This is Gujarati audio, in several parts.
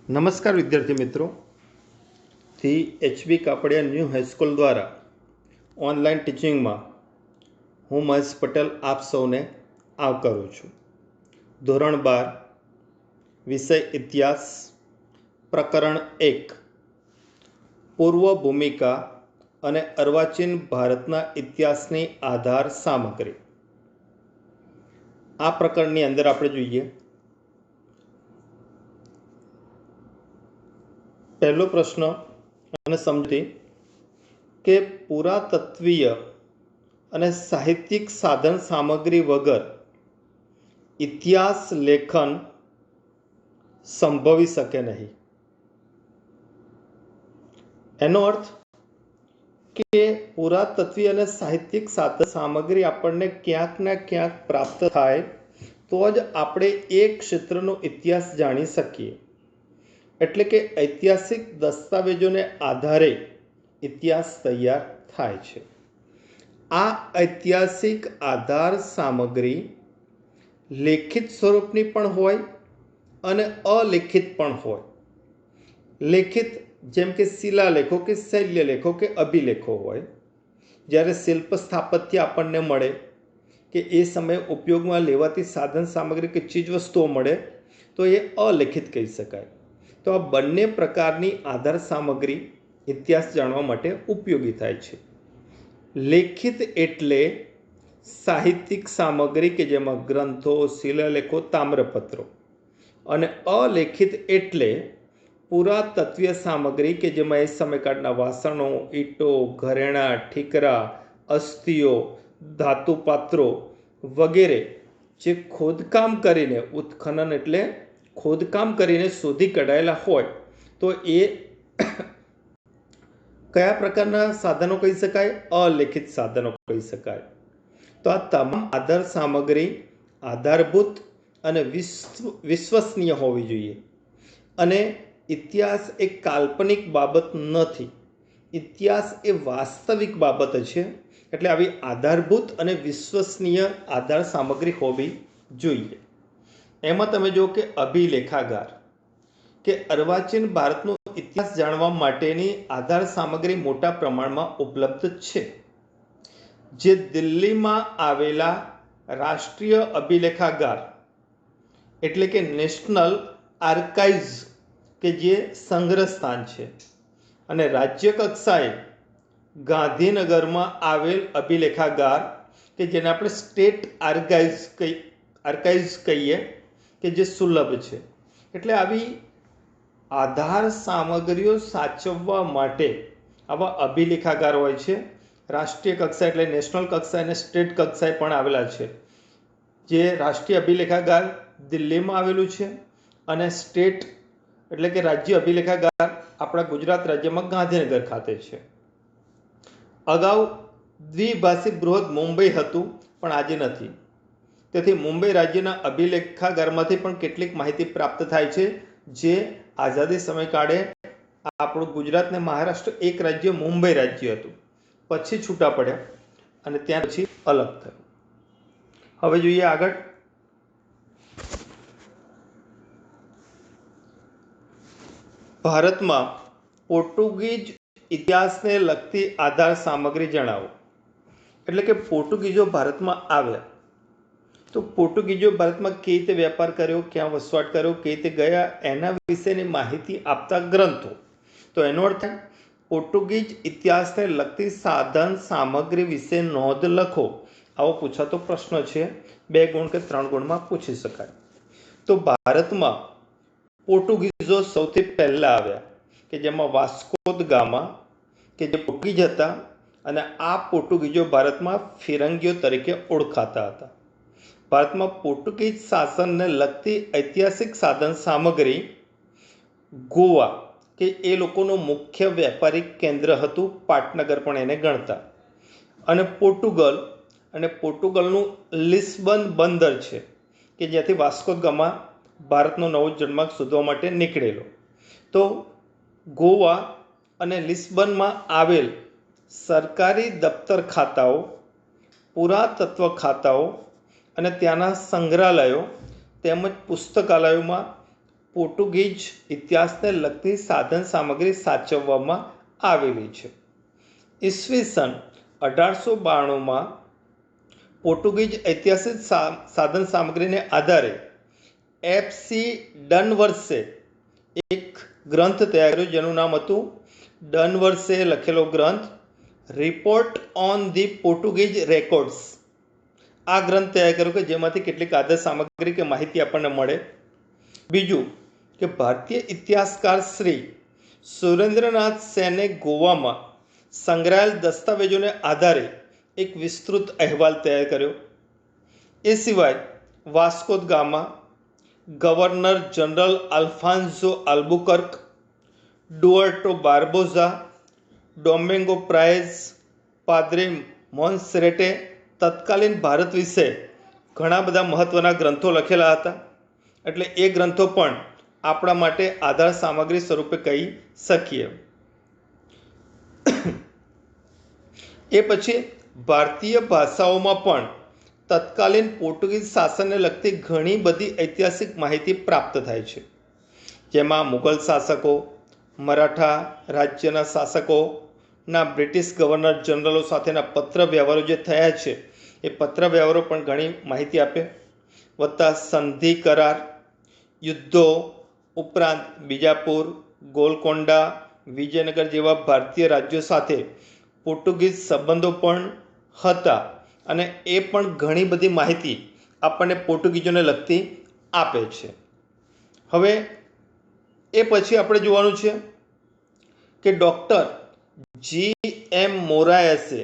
નમસ્કાર વિદ્યાર્થી મિત્રો થી HB કાપડિયા ન્યૂ હાઈસ્કૂલ દ્વારા ઓનલાઈન ટીચિંગમાં હું મહેશ પટેલ આપ સૌને આવકારું છું। ધોરણ 12 વિષય ઇતિહાસ પ્રકરણ 1 પૂર્વ ભૂમિકા અને અર્વાચીન ભારતના ઇતિહાસની આધાર સામગ્રી। આ પ્રકરણની અંદર આપણે જોઈએ पहलो प्रश्न અને સમજૂતી કે પુરાતત્વીય અને સાહિત્યિક સાધન સામગ્રી વગર ઇતિહાસ લેખન સંભવી શકે નહીં। એનો અર્થ કે પુરાતત્વીય અને સાહિત્યિક સાધન સામગ્રી આપણને ક્યાંક ને ક્યાંક પ્રાપ્ત થાય તો જ આપણે એ ક્ષેત્રનો ઇતિહાસ જાણી શકીએ। એટલે કે ઐતિહાસિક દસ્તાવેજોને આધારે ઇતિહાસ તૈયાર થાય છે। આ ઐતિહાસિક આધાર સામગ્રી લેખિત સ્વરૂપની પણ હોય અને અલેખિત પણ હોય। લેખિત જેમ કે શિલાલેખો કે શૈલ્યલેખો કે અભિલેખો હોય, જ્યારે શિલ્પ સ્થાપત્ય આપણને મળે કે એ સમયે ઉપયોગમાં લેવાતી સાધન સામગ્રી કે ચીજવસ્તુઓ મળે તો એ અલેખિત કહી શકાય। તો આ બંને પ્રકારની આધાર સામગ્રી ઇતિહાસ જાણવા માટે ઉપયોગી થાય છે। લેખિત એટલે સાહિત્યિક સામગ્રી કે જેમાં ગ્રંથો, શિલાલેખો, તામ્રપત્રો, અને અલેખિત એટલે પુરાતત્વીય સામગ્રી કે જેમાં એ સમયકાળના વાસણો, ઈંટો, ઘરેણાં, ઠીકરા, અસ્થિઓ, ધાતુપાત્રો વગેરે જે ખોદકામ કરીને, ઉત્ખનન એટલે ખોદકામ કરીને શોધી કઢાયેલા હોય તો એ કયા પ્રકારના સાધનો કહી શકાય? અલેખિત સાધનો કહી શકાય। તો આ તમામ આધાર સામગ્રી આધારભૂત અને વિશ્વસનીય હોવી જોઈએ। અને ઇતિહાસ એ કાલ્પનિક બાબત નથી, ઇતિહાસ એ વાસ્તવિક બાબત છે। એટલે આવી આધારભૂત અને વિશ્વસનીય આધાર સામગ્રી હોવી જોઈએ। એમાં તમે જો કે અભિલેખાગાર કે અર્વાચીન ભારતનો ઇતિહાસ જાણવા માટેની આધાર સામગ્રી મોટા પ્રમાણમાં ઉપલબ્ધ છે, જે દિલ્હીમાં આવેલા રાષ્ટ્રીય અભિલેખાગાર એટલે કે નેશનલ આર્કાઇવ્સ કે જે સંગ્રહ સ્થાન છે, અને રાજ્ય કક્ષાએ ગાંધીનગરમાં આવેલ અભિલેખાગાર કે જેને આપણે સ્ટેટ આર્કાઇવ્સ કહીએ કે જે સુલભ છે। એટલે આવી આધાર સામગ્રીઓ સાચવવા માટે આવા અભિલેખાગાર હોય છે। રાષ્ટ્રીય કક્ષાએ એટલે નેશનલ કક્ષાએ અને સ્ટેટ કક્ષાએ પણ આવેલા છે। જે રાષ્ટ્રીય અભિલેખાગાર દિલ્હીમાં આવેલું છે અને સ્ટેટ એટલે કે રાજ્ય અભિલેખાગાર આપણા ગુજરાત રાજ્યમાં ગાંધીનગર ખાતે છે। અગાઉ દ્વિભાષિક બૃહદ મુંબઈ હતું, પણ આજે નથી। તેથી મુંબઈ રાજ્યના અભિલેખાગારમાંથી પણ કેટલીક માહિતી પ્રાપ્ત થાય છે, જે આઝાદી સમયકાળે આપણું ગુજરાત ને મહારાષ્ટ્ર એક રાજ્ય મુંબઈ રાજ્ય હતું, પછી છૂટા પડ્યા અને ત્યાર પછી અલગ થયું। હવે જોઈએ આગળ। ભારતમાં પોર્ટુગીઝ ઇતિહાસને લગતી આધાર સામગ્રી જણાવો। એટલે કે પોર્ટુગીઝો ભારતમાં આવ્યા તો પોર્ટુગીઝો ભારતમાં કેવી રીતે વેપાર કર્યો, ક્યાં વસવાટ કર્યો, કેવી રીતે ગયા, એના વિશેની માહિતી આપતા ગ્રંથો। તો એનો અર્થ પોર્ટુગીઝ ઇતિહાસને લગતી સાધન સામગ્રી વિશે નોંધ લખો, આવો પૂછાતો પ્રશ્ન છે। 2 ગુણ કે 3 ગુણમાં પૂછી શકાય। તો ભારતમાં પોર્ટુગીઝો સૌથી પહેલા આવ્યા કે જેમાં વાસ્કો દ ગામા કે જે પોર્ટુગીઝ હતા, અને આ પોર્ટુગીઝો ભારતમાં ફિરંગીઓ તરીકે ઓળખાતા હતા। ભારતમાં પોર્ટુગીઝ શાસનને લગતી ઐતિહાસિક સાધન સામગ્રી ગોવા કે એ લોકોનું મુખ્ય વ્યાપારિક કેન્દ્ર હતું, પાટનગર પણ એને ગણતા, અને પોર્ટુગલનું લિસ્બન બંદર છે કે જ્યાંથી વાસ્કો દ ગામા ભારતનો નવો જન્માર્ગ શોધવા માટે નીકળેલો। તો ગોવા અને લિસ્બનમાં આવેલ સરકારી દફતર ખાતાઓ, પુરાતત્વ ખાતાઓ અને ત્યાંના સંગ્રહાલયો તેમજ પુસ્તકાલયોમાં પોર્ટુગીઝ ઇતિહાસને લગતી સાધન સામગ્રી સાચવવામાં આવેલી છે. ઈસવીસન 1892માં પોર્ટુગીઝ ઐતિહાસિક સાધન સામગ્રીને આધારે FC ડનવર્સે એક ગ્રંથ તૈયાર કર્યો, જેનું નામ હતું ડનવર્સે લખેલો ગ્રંથ report on the Portuguese records. આ ગ્રંથ તૈયાર કર્યો કે જેમાંથી કેટલીક આધાર સામગ્રી કે માહિતી આપણને મળે. બીજું કે ભારતીય ઇતિહાસકાર શ્રી સુરેન્દ્રનાથ સેને ગોવામાં સંગ્રહાયેલ દસ્તાવેજોને આધારે એક વિસ્તૃત અહેવાલ તૈયાર કર્યો. એ સિવાય Vasco da Gama, governor general Alfonso Albuquerque, Duarte Barbosa, Domingo Paes, પાદ્રે મોન્સેરેટે તત્કાલીન ભારત વિશે ઘણા બધા મહત્ત્વના ગ્રંથો લખેલા હતા. એટલે એ ગ્રંથો પણ આપણા માટે આધાર સામગ્રી સ્વરૂપે કહી શકીએ. એ પછી ભારતીય ભાષાઓમાં પણ તત્કાલીન પોર્ટુગીઝ શાસનને લગતી ઘણી બધી ઐતિહાસિક માહિતી પ્રાપ્ત થાય છે, જેમાં મુઘલ શાસકો, મરાઠા રાજ્યના શાસકોના બ્રિટિશ ગવર્નર જનરલો સાથેના પત્ર વ્યવહારો જે થયા છે એ પત્ર વ્યવહારો પણ ઘણી માહિતી આપે, વત્તા સંધિ કરાર, યુદ્ધો, ઉપરાંત બીજાપુર, ગોલકોંડા, વિજયનગર જેવા ભારતીય રાજ્યો સાથે પોર્ટુગીઝ સંબંધો પણ હતા અને એ પણ ઘણી બધી માહિતી આપણને પોર્ટુગીઝોને લગતી આપે છે. હવે એ પછી આપણે જોવાનું છે કે ડૉક્ટર G.M. મોરાયસે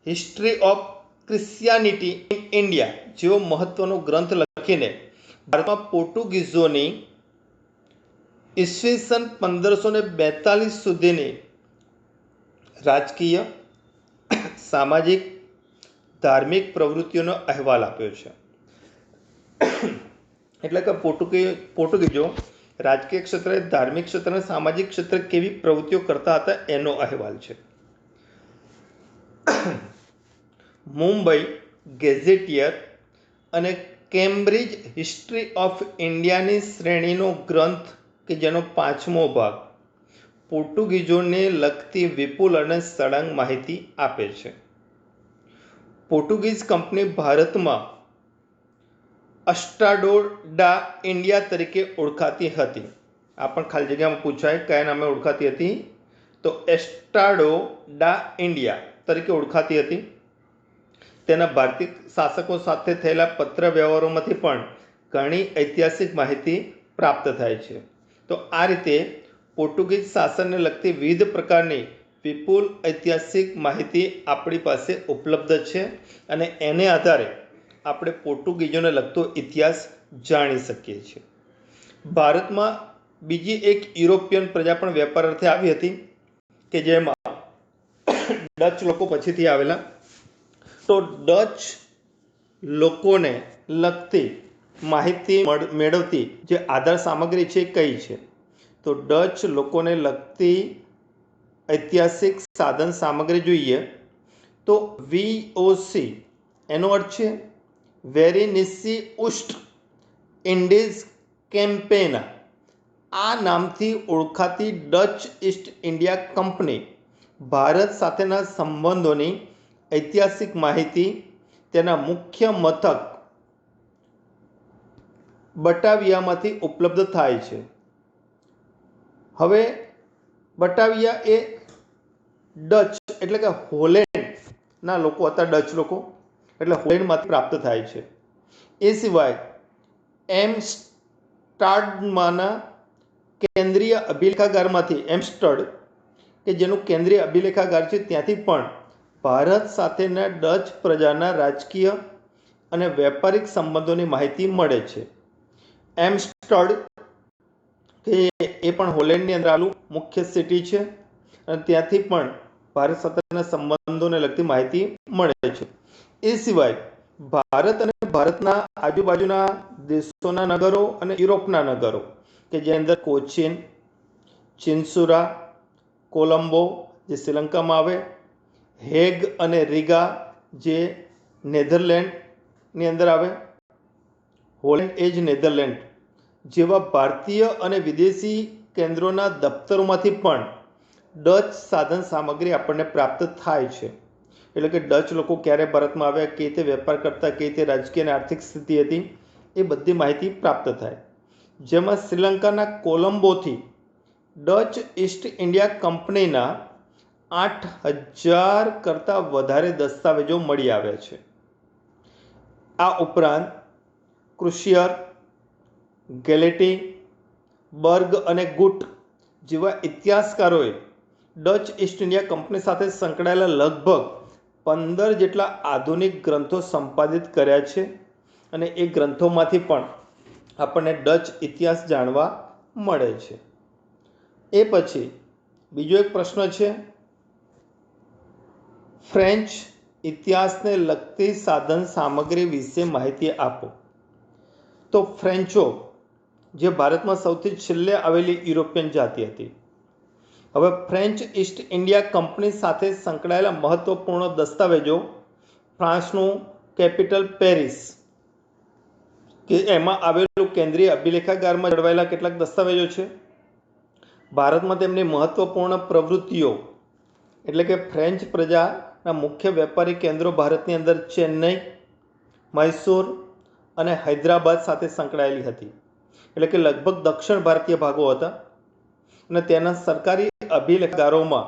history of Christianity in India જેવો મહત્ત્વનો ગ્રંથ લખીને ભારતમાં પોર્ટુગીઝોની ઈસવીસન 1542 સુધીની રાજકીય, સામાજિક, ધાર્મિક પ્રવૃત્તિઓનો અહેવાલ આપ્યો છે. એટલે કે પોર્ટુગીઝો રાજકીય ક્ષેત્રે, ધાર્મિક ક્ષેત્રે, સામાજિક ક્ષેત્રે કેવી પ્રવૃત્તિઓ કરતા હતા એનો અહેવાલ છે. મુંબઈ ગેઝેટિયર અને કેમ્બ્રિજ હિસ્ટ્રી ઓફ ઇન્ડિયાની શ્રેણીનો ગ્રંથ કે જેનો 5મો ભાગ પોર્ટુગીઝોને લગતી વિપુલ અને સળંગ માહિતી આપે છે. પોર્ટુગીઝ કંપની ભારતમાં એસ્ટાડો ડા ઇન્ડિયા તરીકે ઓળખાતી હતી. આ પણ ખાલી જગ્યામાં પૂછાય કયા નામે ઓળખાતી હતી, તો એસ્ટાડો ડા ઇન્ડિયા તરીકે ઓળખાતી હતી. તેના ભારતીય શાસકો સાથે થયેલા પત્ર વ્યવહારોમાંથી પણ ઘણી ઐતિહાસિક માહિતી પ્રાપ્ત થાય છે. તો આ રીતે પોર્ટુગીઝ શાસનને લગતી વિવિધ પ્રકારની વિપુલ ઐતિહાસિક માહિતી આપણી પાસે ઉપલબ્ધ છે અને એને આધારે આપણે પોર્ટુગીઝોને લગતો ઇતિહાસ જાણી શકીએ છીએ. ભારતમાં બીજી એક યુરોપિયન પ્રજા પણ વેપાર અર્થે આવી હતી કે જેમાં ડચ લોકો પછીથી આવેલા. તો ડચ લોકોને લગતી માહિતી મેળવતી જે આધાર સામગ્રી છે કઈ છે, તો ડચ લોકોને લગતી ઐતિહાસિક સાધન સામગ્રી જોઈએ તો VOC એનો અર્થ છે વેરિનિસી ઉસ્ટ ઇન્ડીઝ કેમ્પેના. આ નામથી ઓળખાતી Dutch East India company Bharat સાથેના સંબંધોની ઐતિહાસિક માહિતી તેના મુખ્ય મથક બટાવિયામાંથી ઉપલબ્ધ થાય છે. હવે બટાવિયા એ ડચ એટલે કે હોલેન્ડના લોકો હતા, ડચ લોકો એટલે હોલેન્ડમાંથી પ્રાપ્ત થાય છે. એ સિવાય એમ્સ્ટર્ડમના કેન્દ્રીય અભિલેખાગારમાંથી એમ્સ્ટર્ડ કે જેનું કેન્દ્રીય અભિલેખાગાર છે ત્યાંથી પણ ભારત સાથેના ડચ પ્રજાના રાજકીય અને વેપારિક સંબંધોની માહિતી મળે છે. એમ્સ્ટર્ડ કે એ પણ હોલેન્ડની અંદર આવેલું મુખ્ય સિટી છે અને ત્યાંથી પણ ભારત સાથેના સંબંધોને લગતી માહિતી મળે છે. એ સિવાય ભારત અને ભારતના આજુબાજુના દેશોના નગરો અને યુરોપના નગરો કે જેની અંદર કોચીન, ચિન્સુરા, કોલંબો જે શ્રીલંકામાં આવે, હેગ અને રીગા જે નેધરલેન્ડની અંદર આવે, હોલેન્ડ એ જ નેધરલેન્ડ જેવા ભારતીય અને વિદેશી કેન્દ્રોના દફતરોમાંથી પણ ડચ સાધન સામગ્રી આપણને પ્રાપ્ત થાય છે. એટલે કે ડચ લોકો ક્યારે ભારતમાં આવ્યા, કઈ રીતે વેપાર કરતા, કઈ રીતે રાજકીય અને આર્થિક સ્થિતિ હતી, એ બધી માહિતી પ્રાપ્ત થાય. જેમાં શ્રીલંકાના કોલંબોથી ડચ ઈસ્ટ ઇન્ડિયા કંપનીના 8,000 કરતાં વધારે દસ્તાવેજો મળી આવ્યા છે. આ ઉપરાંત ક્રુશિયર, ગેલેટી, બર્ગ અને ગુટ જેવા ઇતિહાસકારોએ ડચ ઈસ્ટ ઇન્ડિયા કંપની સાથે સંકળાયેલા લગભગ 15 જેટલા આધુનિક ગ્રંથો સંપાદિત કર્યા છે અને એ ગ્રંથોમાંથી પણ આપણને ડચ ઇતિહાસ જાણવા મળે છે. એ પછી બીજો એક પ્રશ્ન છે, ફ્રેન્ચ ઇતિહાસને લગતી સાધન સામગ્રી વિશે માહિતી આપો. તો ફ્રેન્ચો જે ભારતમાં સૌથી છેલ્લે આવેલી યુરોપિયન જાતિ હતી. હવે ફ્રેન્ચ ઈસ્ટ ઇન્ડિયા કંપની સાથે સંકળાયેલા મહત્વપૂર્ણ દસ્તાવેજો, ફ્રાન્સનું કેપિટલ પેરિસ કે એમાં આવેલું કેન્દ્રીય અભિલેખાગારમાં જળવાયેલા કેટલાક દસ્તાવેજો છે. ભારતમાં તેમની મહત્વપૂર્ણ પ્રવૃત્તિઓ એટલે કે ફ્રેન્ચ પ્રજાના મુખ્ય વેપારી કેન્દ્રો ભારતની અંદર ચેન્નઈ, મૈસૂર અને હૈદરાબાદ સાથે સંકળાયેલી હતી. એટલે કે લગભગ દક્ષિણ ભારતીય ભાગો હતા અને તેના સરકારી અભિલેખાગારોમાં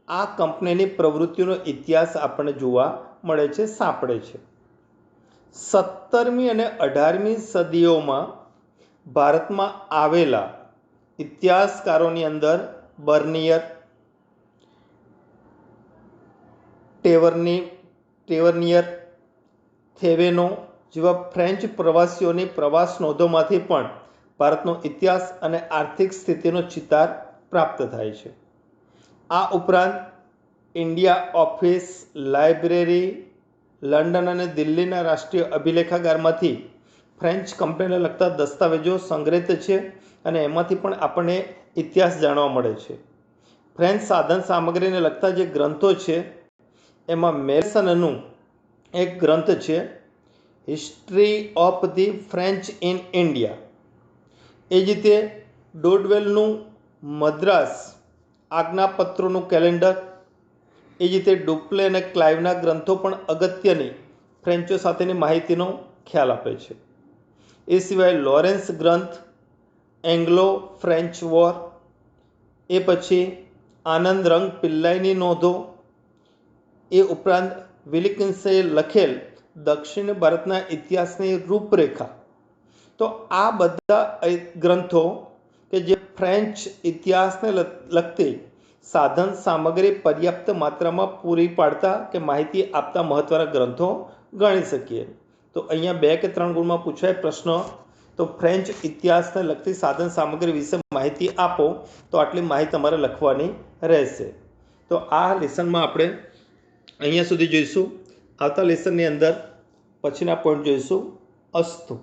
આ કંપનીની પ્રવૃત્તિનો ઇતિહાસ આપણને જોવા મળે છે, સાંપડે છે. 17મી અને 18મી સદીઓમાં ભારતમાં આવેલા ઇતિહાસકારોની અંદર બર્નિયર, ટેવર્નિયર, થેવેનો જેવા ફ્રેન્ચ પ્રવાસીઓની પ્રવાસ નોંધોમાંથી પણ ભારતનો ઇતિહાસ અને આર્થિક સ્થિતિનો ચિતાર પ્રાપ્ત થાય છે. આ ઉપરાંત ઇન્ડિયા ઓફિસ લાઇબ્રેરી, લંડન અને દિલ્હીના રાષ્ટ્રીય અભિલેખાગારમાંથી ફ્રેન્ચ કંપનીને લગતા દસ્તાવેજો સંગ્રહિત છે અને એમાંથી પણ આપણને ઇતિહાસ જાણવા મળે છે. ફ્રેન્ચ સાધન સામગ્રીને લગતા જે ગ્રંથો છે એમાં મેસનનું એક ગ્રંથ છે, history of the French in India. એ જ રીતે ડોડવેલનું મદ્રાસ આજ્ઞાપત્રોનું કેલેન્ડર, એ જ રીતે ડુપ્લે અને ક્લાઇવના ગ્રંથો પણ અગત્યની ફ્રેન્ચો સાથેની માહિતીનો ખ્યાલ આપે છે. એ સિવાય લોરેન્સ ગ્રંથ, એંગ્લો ફ્રેન્ચ વોર, એ પછી આનંદ રંગ પિલ્લાઈની નોંધો, એ ઉપરાંત વિલિકિન્સે લખેલ દક્ષિણ ભારતના ઇતિહાસની રૂપરેખા. તો આ બધા ગ્રંથો કે જે ફ્રેન્ચ ઇતિહાસને લગતી સાધન સામગ્રી પર્યાપ્ત માત્રામાં પૂરી પાડતા કે માહિતી આપતા મહત્ત્વના ગ્રંથો ગણી શકીએ. તો અહીંયા 2 કે 3 ગુણમાં પૂછાય પ્રશ્ન, તો ફ્રેન્ચ ઇતિહાસને લગતી સાધન સામગ્રી વિશે માહિતી આપો, તો આટલી માહિતી તમારે લખવાની રહેશે. તો આ લેસનમાં આપણે અહીંયા સુધી જોઈશું. આવતા લેસનની અંદર પછીના પોઈન્ટ જોઈશું. અસ્તુ.